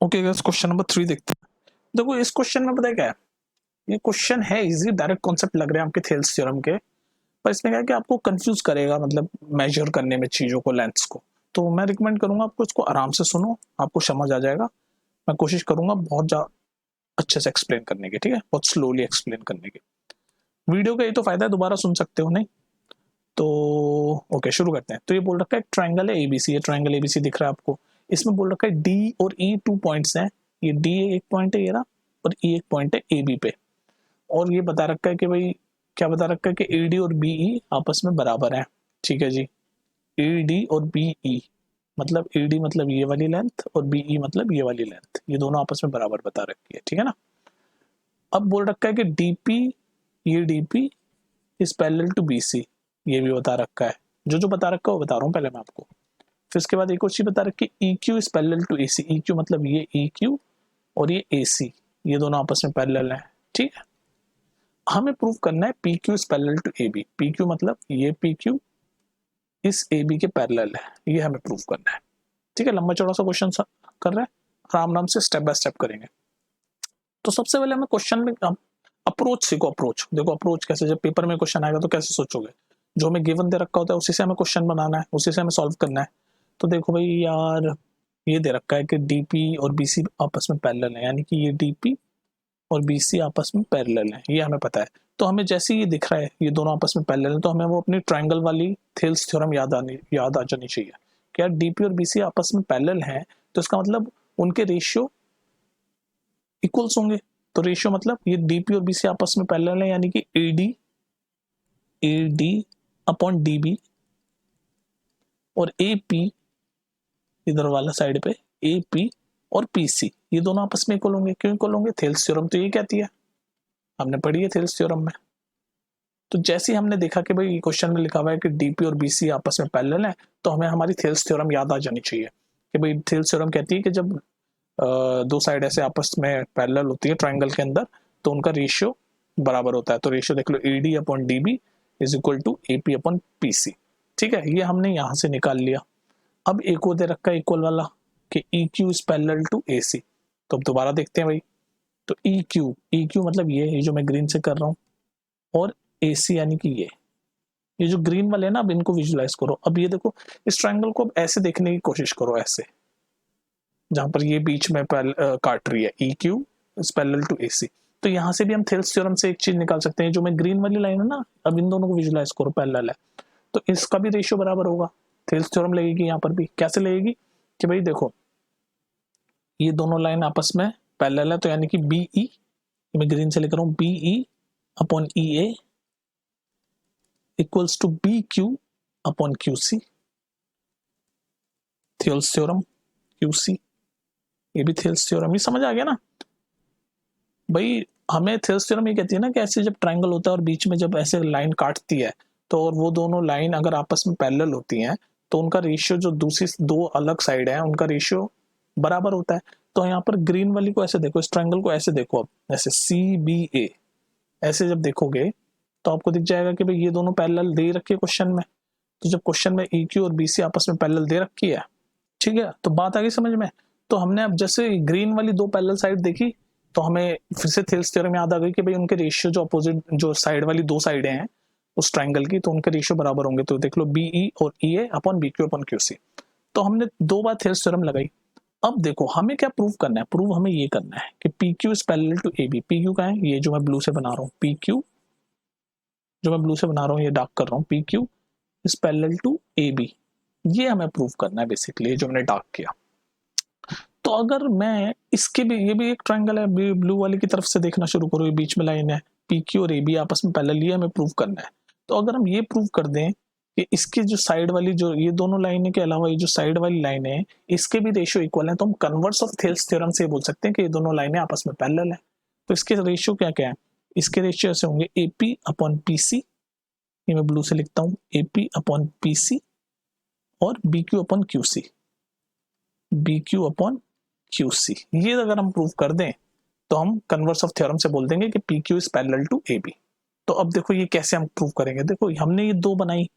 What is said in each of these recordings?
Okay guys, question number 3 देखते हैं। देखो इस क्वेश्चन में पता है क्या है, ये क्वेश्चन है इजी, डायरेक्ट कॉन्सेप्ट लग रहे हैं आपके थेल्स थ्योरम के, पर इसमें क्या है कि आपको कंफ्यूज करेगा, मतलब मेजर करने में चीजों को, लेंथ्स को। तो मैं रिकमेंड करूंगा आपको इसको आराम से सुनो, आपको समझ आ जाएगा। मैं कोशिश करूंगा बहुत अच्छे से एक्सप्लेन करने की, ठीक है, बहुत स्लोली एक्सप्लेन करने की। वीडियो का ये तो फायदा है, दोबारा सुन सकते हो नहीं तो। ओके, शुरू करते हैं। तो ये बोल रखा है ट्राइंगल है एबीसी, ये ट्राइंगल एबीसी दिख रहा है आपको। इसमें बोल रखा है डी और ई 2 पॉइंट्स हैं। ये डी एक पॉइंट है ये रहा, और ई एक पॉइंट है ए बी पे। और ये बता रखा है कि भाई, क्या बता रखा है कि ए डी और बी ई आपस में बराबर है। ठीक है जी, ए डी और बी ई मतलब ए डी मतलब ये वाली लेंथ और बी ई मतलब ये वाली लेंथ, ये दोनों आपस में बराबर बता रखी है, ठीक है ना। अब बोल रखा है कि डीपी, ये DP is parallel to BC, ये भी बता रखा है। जो बता रखा है वो बता रहा हूँ पहले मैं आपको। फिर इसके बाद एक और चीज बता रखी है, E Q is parallel to A C. E Q मतलब ये ई क्यू और ये ए सी, ये दोनों आपस में पैरेलल है, ठीक है। हमें प्रूव करना है P Q is parallel to A B. P Q मतलब ये पी क्यू इस ए बी के पैरेलल है, ये हमें प्रूव करना है, ठीक है। लंबा चौड़ा सा क्वेश्चन कर रहे हैं, आराम से स्टेप बाय स्टेप करेंगे। तो सबसे पहले हमें क्वेश्चन में अप्रोच सीखो। अप्रोच देखो, अप्रोच कैसे, जब पेपर में क्वेश्चन आएगा तो कैसे सोचोगे। जो हमें गिवन दे रखा होता है उसी से हमें क्वेश्चन बनाना है, उसी से हमें सॉल्व करना है। तो देखो भाई यार, ये दे रखा है कि डीपी और बीसी आपस में पैरेलल है, यानी कि ये डीपी और बीसी आपस में पैरेलल है, ये हमें पता है। तो हमें जैसे ये दिख रहा है ये दोनों आपस में पैरेलल है, तो हमें वो अपनी ट्रायंगल वाली थेल्स थ्योरम याद आ जानी चाहिए कि यार डीपी और बीसी आपस में पैरेलल हैं, तो इसका मतलब उनके रेशियो इक्वल्स होंगे। तो रेशियो मतलब ये डीपी और बीसी आपस में पैरेलल है, यानी कि A D upon D B और ए पी, इधर वाला साइड पे ए पी और पी सी, ये दोनों आपस में इक्वल होंगे। क्यों इक्वल होंगे? थेल्स थ्योरम तो ये कहती है, हमने पढ़ी है थेल्स थ्योरम में। तो जैसे ही हमने देखा कि भाई क्वेश्चन में लिखा हुआ है कि डीपी और बीसी आपस में पैरेलल है, तो हमें हमारी थेल्स थ्योरम याद आ जानी चाहिए कि भाई थेल्स थ्योरम कहती है कि जब दो साइड ऐसे आपस में पैरेलल होती है ट्राइंगल के अंदर, तो उनका रेशियो बराबर होता है। तो रेशियो देख लो, A D upon D B is equal to A P upon P C, ठीक है। ये हमने यहाँ से निकाल लिया। अब एक और दे रखा है इक्वल वाला कि E Q is parallel to A C. तो अब दोबारा देखते हैं भाई। तो ई क्यू मतलब ये जो मैं ग्रीन से कर रहा हूँ, और ए सी यानी कि ये जो ग्रीन वाले है ना, अब इनको विजुलाइज करो। अब ये देखो, इस ट्राइंगल को अब ऐसे देखने की कोशिश करो, ऐसे, जहां पर ये बीच में काट रही है, E Q is parallel to A C. तो यहाँ से भी हम थेल्स थ्योरम से एक चीज निकाल सकते हैं, जो मैं ग्रीन वाली लाइन है ना, अब इन दोनों को विजुलाइज करो, पैरेलल है, तो इसका भी रेशियो बराबर होगा। थेल्स थ्योरम लगेगी यहाँ पर भी। कैसे लगेगी कि भाई देखो, ये दोनों लाइन आपस में पैरेलल है, तो यानी कि बी ई, मैं ग्रीन से लिख रहा हूँ, B E upon E A equals to B Q upon Q C. Thales theorem Q C, ये भी थेल्स थ्योरम, ये समझ आ गया ना भाई। हमें थेल्स थ्योरम ये कहती है ना कि ऐसे जब ट्राइंगल होता है और बीच में जब ऐसे लाइन काटती है, तो और वो दोनों लाइन अगर आपस में पैरेलल होती हैं, तो उनका रेशियो, जो दूसरी दो अलग साइड है उनका रेशियो बराबर होता है। तो यहाँ पर ग्रीन वाली को ऐसे देखो, इस ट्राइंगल को ऐसे देखो, अब ऐसे सी बी ए, ऐसे जब देखोगे तो आपको दिख जाएगा कि भाई ये दोनों पैरेलल दे रखी है क्वेश्चन में। तो जब क्वेश्चन में ई क्यू और बी सी आपस में पैरेलल दे रखी है, ठीक है, तो बात आ गई समझ में। तो हमने अब जैसे ग्रीन वाली दो पैरेलल साइड देखी, तो हमें फिर से थेल्स थ्योरम याद आ गई कि भाई उनके रेशियो, जो अपोजिट जो साइड वाली दो साइडें हैं उस ट्राइंगल की, तो उनके रेशियो बराबर होंगे। तो देख लो, बी ई और E A upon B Q upon Q C. तो हमने दो बार थेल्स थ्योरम लगाई। अब देखो हमें क्या प्रूव करना है। प्रूव हमें ये करना है कि P Q is parallel to A B. P Q का है ये जो मैं ब्लू से बना रहा हूँ, पी क्यू जो मैं ब्लू से बना रहा हूँ, ये डार्क कर रहा हूँ, P Q is parallel to A B. ये हमें प्रूव करना है बेसिकली, जो हमने डार्क किया। तो अगर मैं इसके भी, ये भी एक ट्रायंगल है, ब्लू वाली की तरफ से देखना शुरू करो, ये बीच में लाइन है, पी क्यू और ए बी आपस में पैरेलल, ये हमें प्रूव करना है। तो अगर हम ये प्रूव कर दें कि इसकी जो साइड वाली, जो ये दोनों लाइनें के अलावा ये जो साइड वाली लाइन है, इसके भी रेशियो इक्वल है, तो हम कन्वर्स ऑफ थेल्स थ्योरम से बोल सकते हैं कि ये दोनों लाइनें आपस में पैरेलल है। तो इसके रेशियो क्या क्या है? इसके रेशियो ऐसे होंगे, A P upon P C, ये मैं ब्लू से लिखता हूँ, A P upon P C, और B Q upon Q C, B Q upon Q C. ये अगर हम प्रूव कर दें, तो हम कन्वर्स ऑफ थ्योरम से बोल देंगे कि P Q is parallel to A B. तो अब देखो ये कैसे हम प्रूव करेंगे। देखो हमने ये दो बनाई,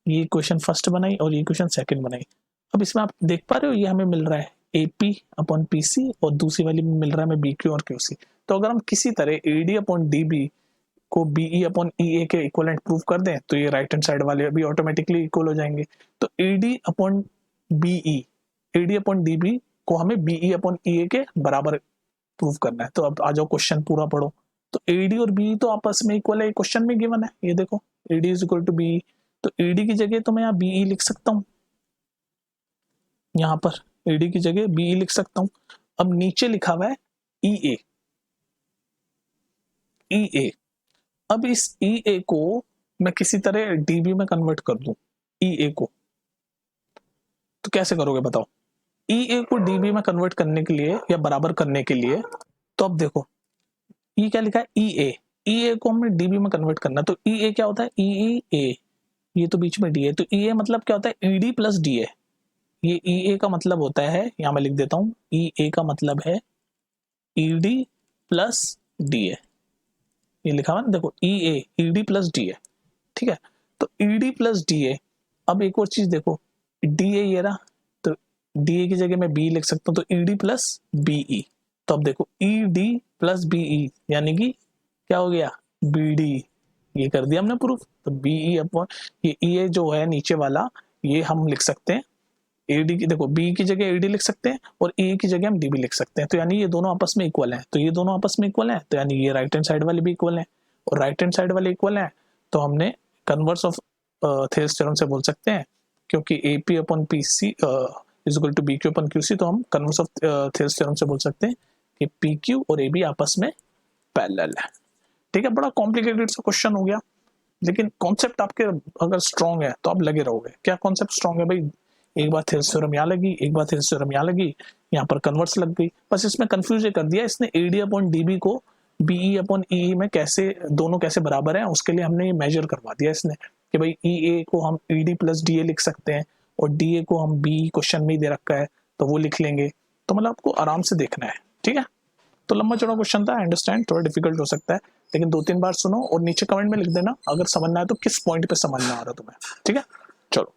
ये इक्वेशन फर्स्ट बनाई और ये इक्वेशन सेकंड बनाई। अब इसमें आप देख पा रहे हो, ये हमें मिल रहा है AP अपॉन PC और दूसरी वाली में मिल रहा है हमें BQ और QC। तो अगर हम किसी तरह AD अपॉन DB को BE अपॉन EA के इक्वलेंट प्रूव कर दें तो ये राइट हैंड साइड वाले भी ऑटोमेटिकली इक्वल हो जाएंगे। तो AD upon BE, AD upon DB को हमें BE अपॉन EA के बराबर प्रूव करना है। तो अब आ जाओ क्वेश्चन पूरा पढ़ो। तो AD और BE तो आपस में इक्वल है, क्वेश्चन में गिवन है, ये देखो AD is equal to BE। तो AD की जगह तो मैं यहाँ BE लिख सकता हूँ, यहाँ पर AD की जगह BE लिख सकता हूँ। अब नीचे लिखा हुआ है EA, EA। अब इस EA को मैं किसी तरह DB में कन्वर्ट कर दूं, EA को, तो कैसे करोगे बताओ? EA को DB में कन्वर्ट करने के लिए या बराबर करने के लिए, तो अब देखो ये क्या लिखा है EA, EA को हमें DB में कन्वर्ट करना। तो EA क्या होता है? EA, ये तो बीच में D है, तो EA मतलब क्या होता है? ED plus DA। ये EA का मतलब होता है, यहां मैं लिख देता हूं, EA का मतलब है ED प्लस DA। ये लिखा हुआ ना देखो, EA ED प्लस DA, ठीक है। तो ED प्लस DA। अब एक और चीज देखो, DA ये रहा, तो DA की जगह मैं B लिख सकता हूँ, तो ED प्लस BE। तो अब देखो ED प्लस BE यानी कि क्या हो गया? BD। ये कर दिया हमने प्रूफ। तो BE अपॉन ये EA जो है नीचे वाला, ये हम लिख सकते हैं AD की, देखो B की जगह AD लिख सकते हैं और A की जगह हम DB लिख सकते हैं। तो यानी ये दोनों आपस में इक्वल हैं, तो ये दोनों आपस में इक्वल हैं, तो यानी ये राइट हैंड साइड वाले भी इक्वल हैं और राइट हैंड साइड वाले इक्वल हैं। तो हमने कन्वर्स ऑफ थेल्स थ्योरम से बोल सकते हैं, क्योंकि AP upon PC is equal to BQ upon QC, तो हम कन्वर्स ऑफ थेल्स थ्योरम से बोल सकते हैं कि PQ और AB आपस में पैरेलल है। ठीक है, बड़ा कॉम्प्लिकेटेड सा क्वेश्चन हो गया, लेकिन कॉन्सेप्ट आपके अगर स्ट्रॉन्ग है तो आप लगे रहोगे। क्या कॉन्सेप्ट स्ट्रॉन्ग है भाई? एक बार थेल्स थ्योरम यहाँ लगी, एक बार थेल्स थ्योरम यहाँ लगी, यहाँ पर कन्वर्स लग गई। बस इसमें कंफ्यूज ये कर दिया इसने AD अपॉन DB को BE अपॉन EE में कैसे, दोनों कैसे बराबर हैं, उसके लिए हमने ये मेजर करवा दिया इसने कि भाई EA को हम ED प्लस DA लिख सकते हैं और DA को हम BE क्वेश्चन में ही दे रखा है तो वो लिख लेंगे। तो मतलब आपको आराम से देखना है, ठीक है। तो लंबा चौड़ा क्वेश्चन था, अंडरस्टैंड थोड़ा डिफिकल्ट हो सकता है, लेकिन 2-3 बार सुनो और नीचे कमेंट में लिख देना अगर समझना है तो किस पॉइंट पे समझना आ रहा तुम्हें, ठीक है। चलो।